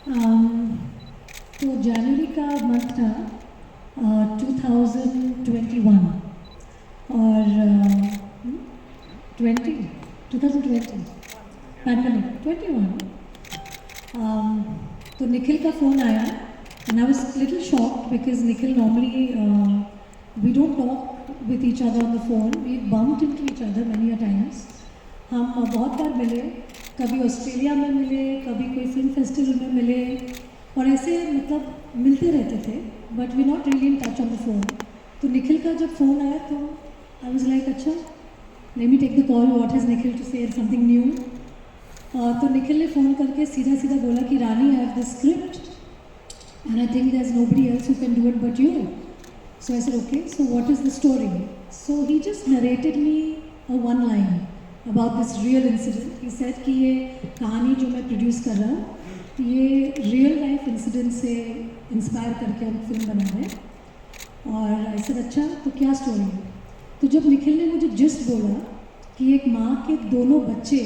तो जनवरी का मंथ था 2021 और 2020 पैंडमिक 21 तो निखिल का फ़ोन आया and I was a little shocked because Nikhil normally we don't talk with each other on the phone. We bumped into each other many a times. हम बहुत बार मिले, कभी ऑस्ट्रेलिया में मिले, कभी कोई फिल्म फेस्टिवल में मिले और ऐसे मतलब मिलते रहते थे but we not really in touch on the phone. तो निखिल का जब फ़ोन आया तो आई वाज लाइक अच्छा let me take the call, what has Nikhil to say, something new. तो निखिल ने फ़ोन करके सीधा सीधा बोला कि Rani I have the script and I think there's nobody else who can do it but you. So I said, okay, so what is the story? So he just narrated me a one line about this real incident. He said कि ये कहानी जो मैं produce कर रहा हूँ ये real life incident से इंस्पायर करके हम फिल्म बना रहे हैं. और I said अच्छा तो क्या स्टोरी है. तो जब निखिल ने मुझे जिस्ट बोला कि एक माँ के दोनों बच्चे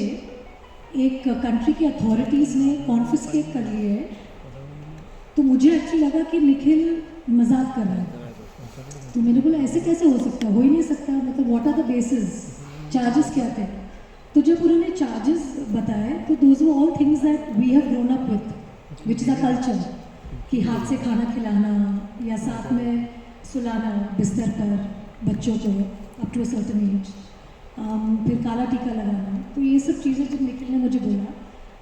एक कंट्री की अथॉरिटीज़ ने कॉन्फिस्केट कर लिए है, तो मुझे एक्चुअली लगा कि निखिल मजाक कर रहा है. तो मैंने बोला ऐसे कैसे हो सकता है, हो ही नहीं सकता, मतलब what are the basis, charges क्या थे. तो जब उन्होंने चार्जेस बताए तो those were all things that we have grown up with which is a culture कि हाथ से खाना खिलाना या साथ में सुलाना बिस्तर पर बच्चों को up to a certain age, फिर काला टीका लगाना. तो ये सब चीज़ें जब निखिल ने मुझे बोला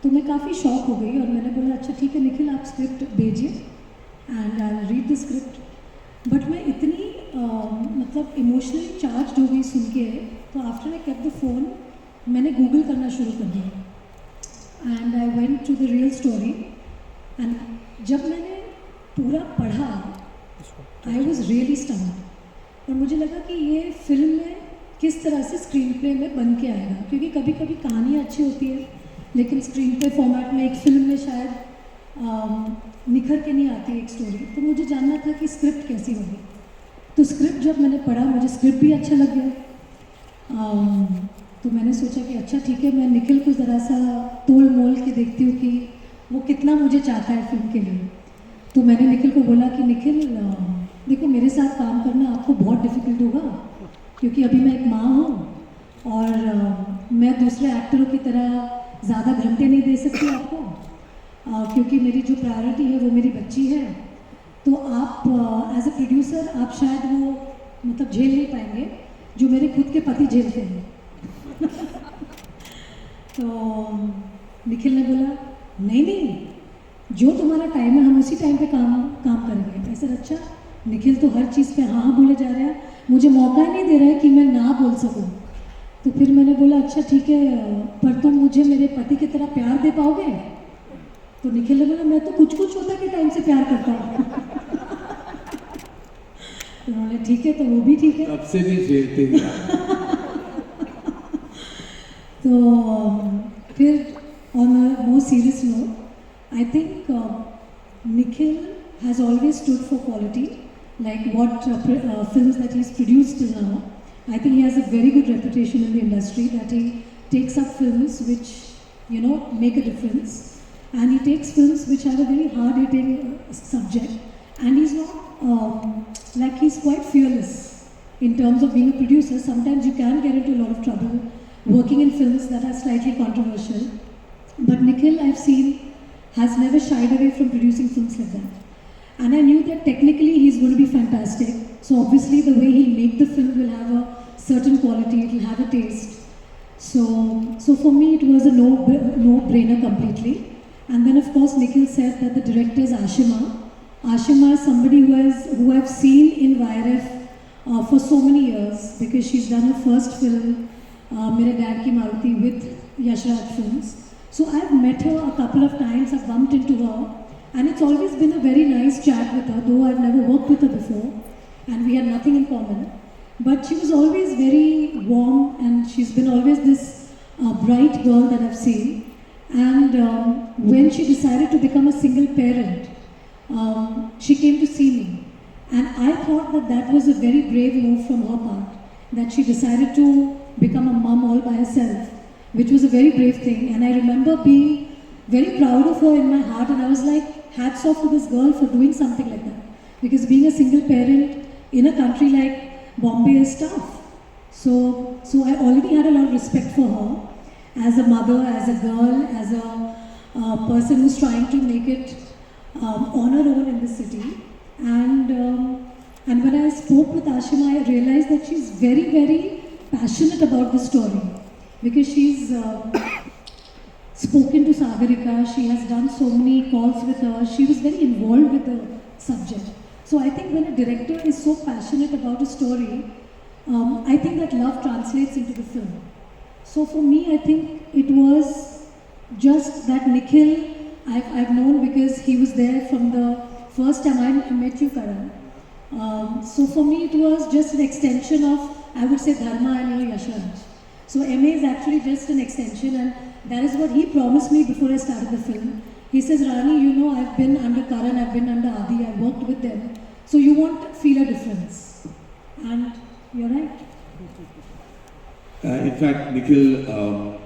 तो मैं काफ़ी शॉक हो गई और मैंने बोला अच्छा ठीक है निखिल आप स्क्रिप्ट भेजिए and I read the script. But मैं इतनी मतलब इमोशनली चार्ज हो गई सुन के, तो after I kept the phone मैंने गूगल करना शुरू कर दिया and I went to the real story. And जब मैंने पूरा पढ़ा आई वॉज रियली स्टन्ड और मुझे लगा कि ये फिल्म में किस तरह से स्क्रीन प्ले में बन के आएगा, क्योंकि कभी कभी कहानियाँ अच्छी होती है लेकिन स्क्रीन पे फॉर्मेट में एक फिल्म में शायद निखर के नहीं आती एक स्टोरी. तो मुझे जानना था कि स्क्रिप्ट कैसी होगी. तो स्क्रिप्ट जब मैंने पढ़ा मुझे स्क्रिप्ट भी अच्छा लग गया. तो मैंने सोचा कि अच्छा ठीक है मैं निखिल को ज़रा सा तोल मोल के देखती हूँ कि वो कितना मुझे चाहता है फिल्म के लिए. तो मैंने निखिल को बोला कि निखिल देखो मेरे साथ काम करना आपको बहुत डिफ़िकल्ट होगा क्योंकि अभी मैं एक माँ हूँ और मैं दूसरे एक्टरों की तरह ज़्यादा घंटे नहीं दे सकती आपको क्योंकि मेरी जो प्रायोरिटी है वो मेरी बच्ची है. तो आप एज ए प्रोड्यूसर आप शायद वो मतलब झेल नहीं पाएंगे जो मेरे खुद के पति झेलते हैं. तो निखिल ने बोला नहीं नहीं जो तुम्हारा टाइम है हम उसी टाइम पे काम करेंगे. ऐसा अच्छा निखिल तो हर चीज़ पे हाँ बोले जा रहे हैं, मुझे मौका नहीं दे रहा है कि मैं ना बोल सकूँ. तो फिर मैंने बोला अच्छा ठीक है पर तुम मुझे मेरे पति की तरह प्यार दे पाओगे. तो निखिल ने बोला मैं तो कुछ कुछ होता के टाइम से प्यार करता हूँ. उन्होंने ठीक है तो वो भी ठीक है. तब से भी झेलते हैं. तो फिर on a more serious note I think Nikhil has always stood for quality like what films that he is produced till now. I think he has a very good reputation in the industry that he takes up films which, you know, make a difference, and he takes films which have a very hard-hitting subject, and he's not like he's quite fearless in terms of being a producer. Sometimes you can get into a lot of trouble working in films that are slightly controversial, but Nikhil I've seen has never shied away from producing films like that. And I knew that technically he's going to be fantastic. So obviously the way he'll make the film will have a certain quality, it will have a taste. So for me it was a no-brainer completely. And then of course Nikhil said that the director is Ashima. Ashima is somebody who I've seen in YRF for so many years because she's done her first film, Mere Dad Ki Maruti, with Yashraj Films. So I've met her a couple of times, I've bumped into her. And it's always been a very nice chat with her, though I've never worked with her before and we had nothing in common. But she was always very warm and she's been always this bright girl that I've seen. And when she decided to become a single parent, she came to see me. And I thought that that was a very brave move from her part, that she decided to become a mom all by herself, which was a very brave thing. And I remember being very proud of her in my heart, and I was like, hats off to this girl for doing something like that. Because being a single parent in a country like Bombay is tough. So I already had a lot of respect for her as a mother, as a girl, as a person who's trying to make it on her own in the city. And when I spoke with Ashima, I realized that she's very, very passionate about the story because she's spoken to Sagarika, she has done so many calls with her, she was very involved with the subject. So I think when a director is so passionate about a story, I think that love translates into the film. So for me, I think it was just that Nikhil, I've known because he was there from the first time I met you, Karan. So for me, it was just an extension of, I would say, Dharma and Yashraj. So MA is actually just an extension, and that is what he promised me before I started the film. He says, Rani, you know, I've been under Karan, I've been under Adi, I've worked with them, so you won't feel a difference. And you're right. In fact, Nikhil,